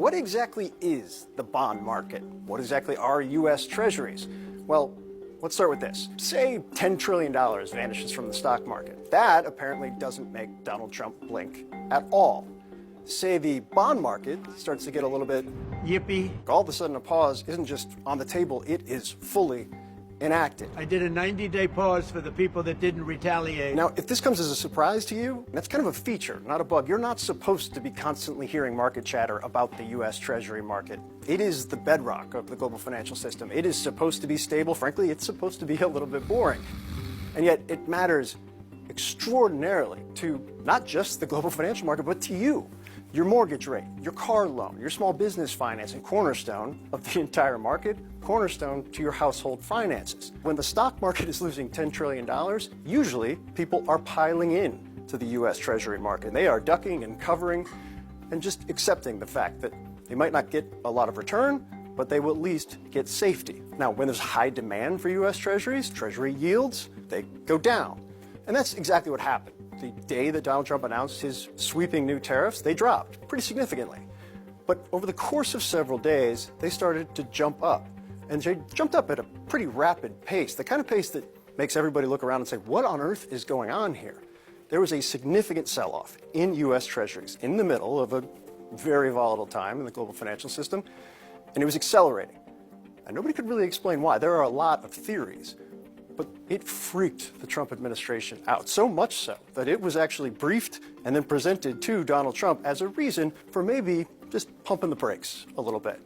what exactly is the bond market? What exactly are U.S. Treasuries? Well, let's start with this. Say $10 trillion vanishes from the stock market. That apparently doesn't make Donald Trump blink at all. Say the bond market starts to get a little bit yippee. All of a sudden, a pause isn't just on the table, it is fully enacted. I did a 90-day pause for the people that didn't retaliate. Now, if this comes as a surprise to you, that's kind of a feature, not a bug. You're not supposed to be constantly hearing market chatter about the U.S. Treasury market. It is the bedrock of the global financial system. It is supposed to be stable. Frankly, it's supposed to be a little bit boring. And yet, it matters extraordinarily to not just the global financial market, but to you. Your mortgage rate, your car loan, your small business financing, cornerstone of the entire market, cornerstone to your household finances. When the stock market is losing $10 trillion, usually people are piling in to the U.S. Treasury market. They are ducking and covering and just accepting the fact that they might not get a lot of return, but they will at least get safety. Now, when there's high demand for U.S. Treasuries, Treasury yields, they go down. And that's exactly what happened. The day that Donald Trump announced his sweeping new tariffs, they dropped pretty significantly. But over the course of several days, they started to jump up. And they jumped up at a pretty rapid pace, the kind of pace that makes everybody look around and say, what on earth is going on here? There was a significant sell-off in U.S. Treasuries in the middle of a very volatile time in the global financial system, and it was accelerating. And nobody could really explain why. There are a lot of theories. But it freaked the Trump administration out, so much so that it was actually briefed and then presented to Donald Trump as a reason for maybe just pumping the brakes a little bit.